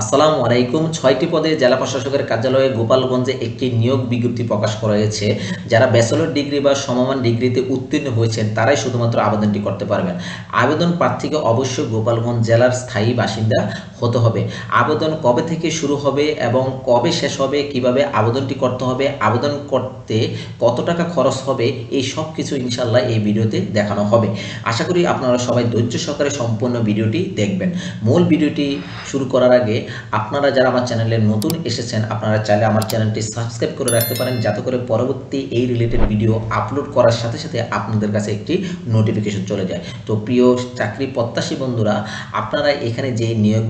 আসসালামু আলাইকুম। ৬টি পদে জেলা প্রশাসকের কার্যালয়ে গোপালগঞ্জে একটি নিয়োগ বিজ্ঞপ্তি প্রকাশ করা হয়েছে। যারা ব্যাচেলর ডিগ্রি বা সমমান ডিগ্রিতে উত্তীর্ণ হয়েছেন তারাই শুধুমাত্র আবেদনটি করতে পারবেন। আবেদন প্রার্থীকে অবশ্যই গোপালগঞ্জ জেলার স্থায়ী বাসিন্দা হতে হবে। আবেদন কবে থেকে শুরু হবে এবং কবে শেষ হবে, কিভাবে আবেদনটি করতে হবে, আবেদন করতে কত টাকা খরচ হবে, এই সব কিছু ইনশাল্লাহ এই ভিডিওতে দেখানো হবে। আশা করি আপনারা সবাই ধৈর্য সহকারে সম্পূর্ণ ভিডিওটি দেখবেন। মূল ভিডিওটি শুরু করার আগে আপনারা যারা আমার চ্যানেলে নতুন এসেছেন আপনারা চাইলে আমার চ্যানেলটি সাবস্ক্রাইব করে রাখতে পারেন, যাতে করে পরবর্তী এই রিলেটেড ভিডিও আপলোড করার সাথে সাথে আপনাদের কাছে একটি নোটিফিকেশন চলে যায়। তো প্রিয় চাকরি প্রত্যাশী বন্ধুরা, আপনারা এখানে যে নিয়োগ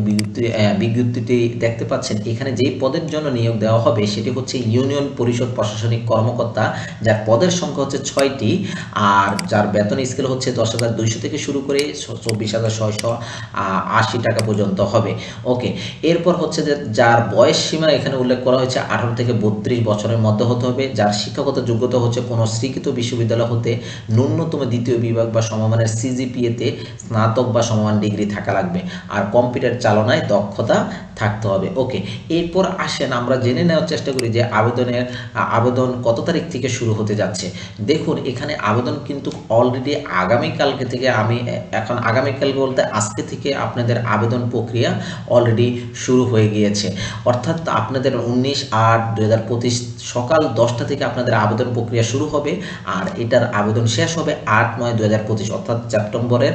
বিজ্ঞপ্তিটি দেখতে পাচ্ছেন, এখানে যেই পদের জন্য নিয়োগ দেওয়া হবে সেটি হচ্ছে ইউনিয়ন পরিষদ প্রশাসনিক কর্মকর্তা, যার পদের সংখ্যা হচ্ছে 6টি, আর যার বেতন স্কেল হচ্ছে 10,200 থেকে শুরু করে 24,680 টাকা পর্যন্ত হবে। ওকে, এরপর হচ্ছে যে যার বয়স সীমা এখানে উল্লেখ করা হয়েছে 18 থেকে 32 বছরের মধ্যে হতে হবে। যার শিক্ষাগত যোগ্যতা হচ্ছে কোনো স্বীকৃত বিশ্ববিদ্যালয় হতে ন্যূনতম দ্বিতীয় বিভাগ বা সমমানের সিজিপিএতে স্নাতক বা সমমান ডিগ্রি থাকা লাগবে, আর কম্পিউটার চালনায় দক্ষতা থাকতে হবে। ওকে, এরপর আসেন আমরা জেনে নেওয়ার চেষ্টা করি যে আবেদন কত তারিখ থেকে শুরু হতে যাচ্ছে। দেখুন, এখানে আবেদন কিন্তু অলরেডি আগামীকালকে থেকে এখন আগামীকাল বলতে আজকে থেকে আপনাদের আবেদন প্রক্রিয়া অলরেডি শুরু হয়ে গিয়েছে। অর্থাৎ আপনাদের 19/8/2025 সকাল 10টা থেকে আপনাদের আবেদন প্রক্রিয়া শুরু হবে, আর এটার আবেদন শেষ হবে 8/9/2025, অর্থাৎ সেপ্টেম্বরের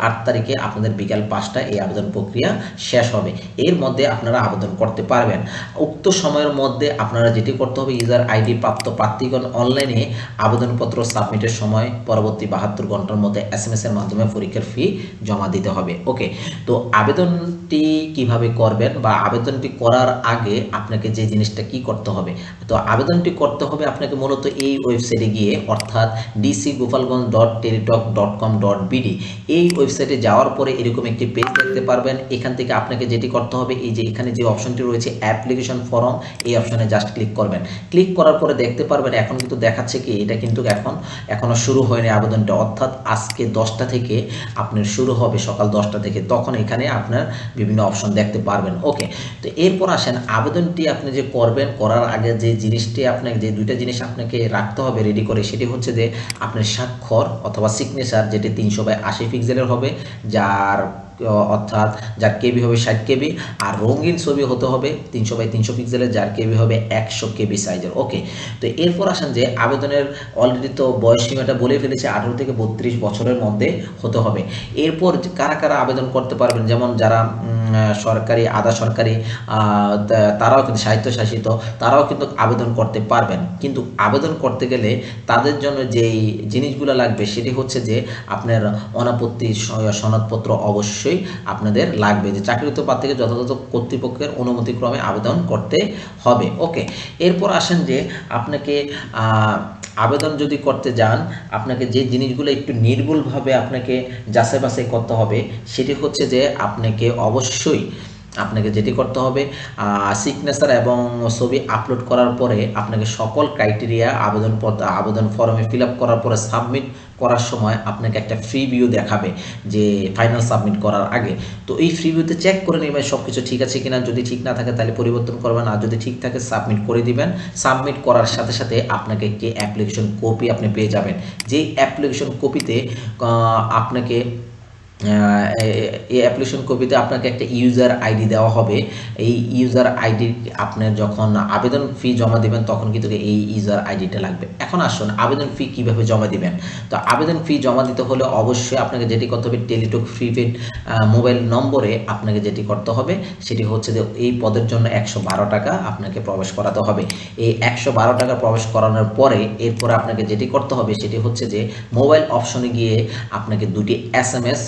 8 তারিখে আপনাদের বিকাল 5টায় এই আবেদন প্রক্রিয়া শেষ হবে। এর মধ্যে আপনারা আবেদন করতে পারবেন। উক্ত সময়ের মধ্যে আপনারা যেটি করতে হবে, ইউজার আইডি প্রাপ্ত প্রার্থীগণ অনলাইনে আবেদনপত্র সাবমিটের সময় পরবর্তী 72 ঘন্টার মধ্যে SMS এর মাধ্যমে পরীক্ষার ফি জমা দিতে হবে। ওকে, তো আবেদনটি কিভাবে করবেন বা আবেদনটি করার আগে আপনাকে যে জিনিসটা কি করতে হবে, তো আবেদনটি করতে হবে আপনাকে মূলত এই ওয়েবসাইটে গিয়ে, অর্থাৎ dcgopalganj.teletalk.com.bd, এই ওয়েবসাইটে যাওয়ার পরে এরকম একটি পেজ দেখতে পারবেন। এখান থেকে আপনাকে যেটি করতে হবে, এই যে এখানে যে অপশনটি রয়েছে অ্যাপ্লিকেশন ফর্ম, এই অপশনে জাস্ট ক্লিক করবেন। ক্লিক করার পরে দেখতে পারবেন এখন কিন্তু দেখাচ্ছে কি, এটা কিন্তু এখনো শুরু হয়নি আবেদনটা, অর্থাৎ আজকে 10টা থেকে আপনার শুরু হবে, সকাল 10টা থেকে, তখন এখানে আপনার বিভিন্ন অপশন দেখতে পারবেন। ওকে, তো এরপর আসেন আবেদনটি আপনি যে করবেন, করার আগে যে জিনিসটি আপনাকে, যে দুইটা জিনিস আপনাকে রাখতে হবে রেডি করে, সেটি হচ্ছে যে আপনার স্বাক্ষর অথবা সিগনেচার, যেটি 300/80 পিক্সেলের হবে, অর্থাৎ যার কেবি হবে 60 কেবি, আর রঙিন ছবি হতে হবে 300/300 পিক্সেলের, যার কেবি হবে 100 কেবি সাইজের। ওকে, তো এরপর আসেন যে আবেদনের অলরেডি তো বয়স সীমাটা বলে ফেলেছে, 18 থেকে 32 বছরের মধ্যে হতে হবে। এরপর কারা কারা আবেদন করতে পারবেন, যেমন যারা সরকারি, আধা সরকারি, তারাও কিন্তু স্বায়ত্তশাসিত, তারাও কিন্তু আবেদন করতে পারবেন। কিন্তু আবেদন করতে গেলে তাদের জন্য যেই জিনিসগুলো লাগবে সেটি হচ্ছে যে আপনার অনাপত্তি সনদপত্র অবশ্যই আপনাদের লাগবে, যে চাকরিরত প্রার্থীকে যথাযথ কর্তৃপক্ষের অনুমতিক্রমে আবেদন করতে হবে। ওকে, এরপর আসেন যে আপনাকে আবেদন যদি করতে যান, আপনাকে যে জিনিসগুলো একটু নির্ভুলভাবে আপনাকে যাচাই বাছাই করতে হবে, সেটি হচ্ছে যে আপনাকে যেটি করতে হবে, সিগনেচার এবং ছবি আপলোড করার পরে আপনাকে সকল ক্রাইটেরিয়া আবেদন ফর্মে ফিল আপ করার পরে সাবমিট করার সময় আপনাকে একটা ফ্রি ভিউ দেখাবে, যে ফাইনাল সাবমিট করার আগে। তো এই ফ্রি ভিউতে চেক করে নেবেন সব কিছু ঠিক আছে কিনা, যদি ঠিক না থাকে তাহলে পরিবর্তন করবেন, আর যদি ঠিক থাকে সাবমিট করে দিবেন। সাবমিট করার সাথে সাথে আপনাকে একটি অ্যাপ্লিকেশন কপি আপনি পেয়ে যাবেন, যেই অ্যাপ্লিকেশন কপিতে আপনাকে এই অ্যাপ্লিকেশন কপিতে আপনাকে একটা ইউজার আইডি দেওয়া হবে। এই ইউজার আইডি আপনার যখন আবেদন ফি জমা দিবেন তখন কিন্তু এই ইউজার আইডিটা লাগবে। এখন আসুন আবেদন ফি কিভাবে জমা দিবেন। তো আবেদন ফি জমা দিতে হলে অবশ্যই আপনাকে যেটি করতে হবে, টেলিটক প্রিপেড মোবাইল নম্বরে আপনাকে যেটি করতে হবে সেটি হচ্ছে যে এই পদের জন্য 112 টাকা আপনাকে প্রবেশ করাতে হবে। এই 112 টাকা প্রবেশ করানোর পরে এরপরে আপনাকে যেটি করতে হবে সেটি হচ্ছে যে মোবাইল অপশনে গিয়ে আপনাকে 2টি SMS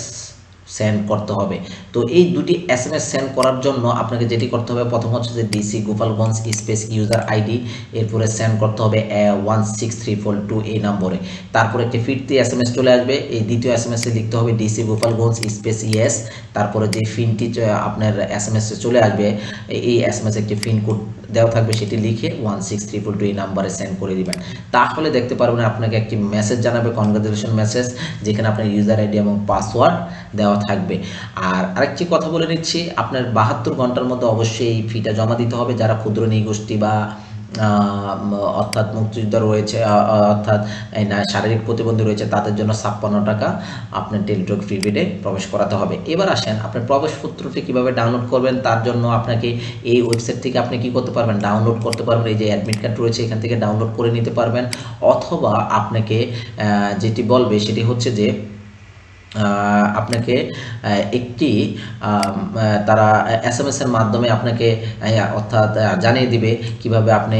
সেন্ড করতে হবে। তো এই 2টি SMS সেন্ড করার জন্য আপনাকে যেটি করতে হবে, প্রথম হচ্ছে যে DC Gopalganj space user ID, এরপরে সেন্ড করতে হবে 16342 এই নম্বরে। তারপরে একটি ফিরতি SMS চলে আসবে, এই দ্বিতীয় SMS এ লিখতে হবে DC গোপালগঞ্জ স্পেস ইয়েস, তারপরে যে ফিনটি আপনার SMS এ চলে আসবে, এই SMS একটি ফিন কোড দেওয়া থাকবে, সেটি লিখে 16342 এই নাম্বারে সেন্ড করে দিবেন। তাহলে দেখতে পারবেন আপনাকে একটি মেসেজ জানাবে, কনগ্রাচুলেশন মেসেজ, যেখানে আপনার ইউজার আইডি এবং পাসওয়ার্ড দেওয়া থাকবে। আর আরেকটি কথা বলে নিচ্ছি, আপনার 72 ঘন্টার মধ্যে অবশ্যই এই ফিটা জমা দিতে হবে। যারা ক্ষুদ্র নৃগোষ্ঠী বা অর্থাৎ মুক্তিযোদ্ধা রয়েছে, অর্থাৎ শারীরিক প্রতিবন্ধী রয়েছে, তাদের জন্য 56 টাকা আপনার টেলিটক প্রিপেডে প্রবেশ করাতে হবে। এবার আসেন আপনার প্রবেশপত্রটি কীভাবে ডাউনলোড করবেন। তার জন্য আপনাকে এই ওয়েবসাইট থেকে আপনি কী করতে পারবেন, ডাউনলোড করতে পারবেন। এই যে অ্যাডমিট কার্ড রয়েছে এখান থেকে ডাউনলোড করে নিতে পারবেন, অথবা আপনাকে যেটি বলবে সেটি হচ্ছে যে আপনাকে একটি তারা SMS এর মাধ্যমে আপনাকে অর্থাৎ জানিয়ে দিবে কিভাবে আপনি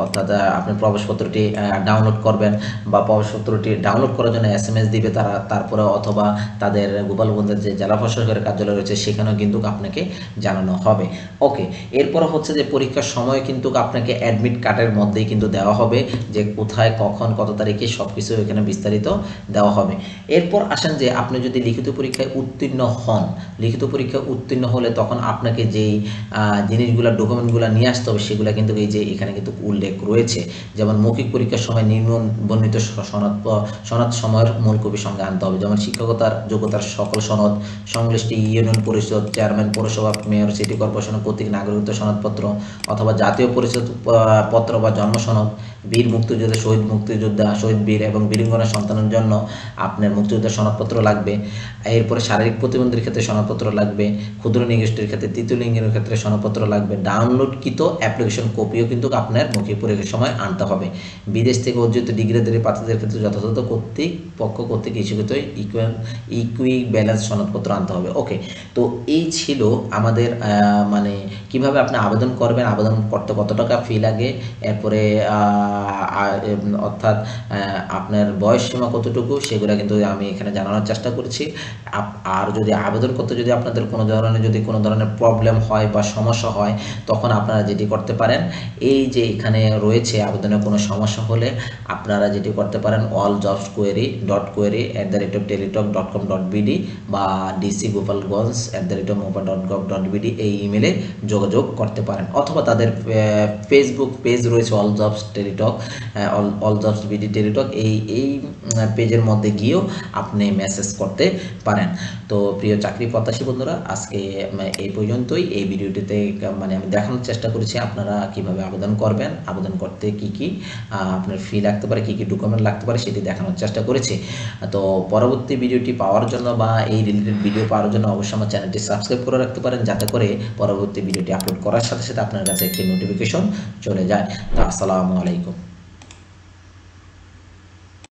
অর্থাৎ আপনার প্রবেশপত্রটি ডাউনলোড করবেন, বা প্রবেশপত্রটি ডাউনলোড করার জন্য SMS দিবে তারা। তারপরে অথবা তাদের গোপালগঞ্জের যে জেলা প্রশাসকের কার্যালয় রয়েছে সেখানেও কিন্তু আপনাকে জানানো হবে। ওকে, এরপর হচ্ছে যে পরীক্ষার সময় কিন্তু আপনাকে অ্যাডমিট কার্ডের মধ্যেই কিন্তু দেওয়া হবে যে কোথায় কখন কত তারিখে সব কিছু এখানে বিস্তারিত দেওয়া হবে। এরপর আসেন যে আপনি যদি লিখিত পরীক্ষায় উত্তীর্ণ হন, লিখিত পরীক্ষায় উত্তীর্ণ হলে তখন আপনাকে যেই জিনিসগুলো ডকুমেন্টগুলো নিয়ে আসতে হবে সেগুলো কিন্তু এই যে এখানে কিন্তু উল্লেখ রয়েছে। যেমন মৌখিক পরীক্ষার সময় নিম্নবর্ণিত সনদ সময়ের মূল কপি সঙ্গে আনতে হবে। যেমন শিক্ষকতার যোগ্যতার সকল সনদ, সংশ্লিষ্ট ইউনিয়ন পরিষদ চেয়ারম্যান, পৌরসভা, মেয়র, সিটি কর্পোরেশন কর্তৃক নাগরিকত্ব সনদপত্র অথবা জাতীয় পরিচয় পত্র বা জন্ম সনদ, বীর মুক্তিযোদ্ধা, শহীদ মুক্তিযোদ্ধা, শহীদ বীর এবং বীরাঙ্গনার সন্তানের জন্য আপনার মুক্তিযোদ্ধার সনদপত্র লাগবে। এরপরে শারীরিক প্রতিবন্ধীর ক্ষেত্রে সনদপত্র লাগবে, ক্ষুদ্র নৃগোষ্ঠীর ক্ষেত্রে, তৃতীয় লিঙ্গের ক্ষেত্রে সনদপত্র লাগবে। ডাউনলোডকৃত অ্যাপ্লিকেশন কপিও কিন্তু আপনার মৌখিক পরীক্ষার সময় আনতে হবে। বিদেশ থেকে অর্জিত ডিগ্রিধারী প্রার্থীদের ক্ষেত্রে যথাযথ কর্তৃপক্ষ কর্তৃক ইস্যুকৃত ইকুইভ্যালেন্স সনদপত্র আনতে হবে। ওকে, তো এই ছিল আমাদের মানে কিভাবে আপনি আবেদন করবেন, আবেদন করতে কত টাকা ফি লাগে, এরপরে অর্থাৎ আপনার বয়স সীমা কতটুকু সেগুলো কিন্তু আমি এখানে জানানোর চেষ্টা করছি। আর যদি আবেদন করতে যদি আপনাদের কোনো ধরনের প্রবলেম হয় বা সমস্যা হয়, তখন আপনারা যেটি করতে পারেন, এই যে এখানে রয়েছে আবেদনের কোনো সমস্যা হলে আপনারা যেটি করতে পারেন alljobsquery.query@teletalk.com.bd বা dcgopalganj@mopa.gov.bd এই ইমেলে যোগাযোগ করতে পারেন, অথবা তাদের ফেসবুক পেজ রয়েছে all jobs Teletalk, all jobs BD Teletalk, এই পেজের মধ্যে গিয়েও আপনি মেসেজ করতে পারেন। তো প্রিয় চাকরি প্রত্যাশী বন্ধুরা, আজকে এই পর্যন্তই। এই ভিডিওটিতে মানে আমি দেখানোর চেষ্টা করেছি আপনারা কিভাবে আবেদন করবেন, আবেদন করতে কি কি আপনার ফি লাগতে পারে, কি কি ডকুমেন্ট লাগতে পারে সেটি দেখানোর চেষ্টা করেছি। তো পরবর্তী ভিডিওটি পাওয়ার জন্য বা এই রিলেটেড ভিডিও পাওয়ার জন্য অবশ্যই আমার চ্যানেলটি সাবস্ক্রাইব করে রাখতে পারেন, যাতে করে পরবর্তী ভিডিওটি আপলোড করার সাথে সাথে আপনার কাছে একটি নোটিফিকেশন চলে যায়। তো আসসালামু আলাইকুম।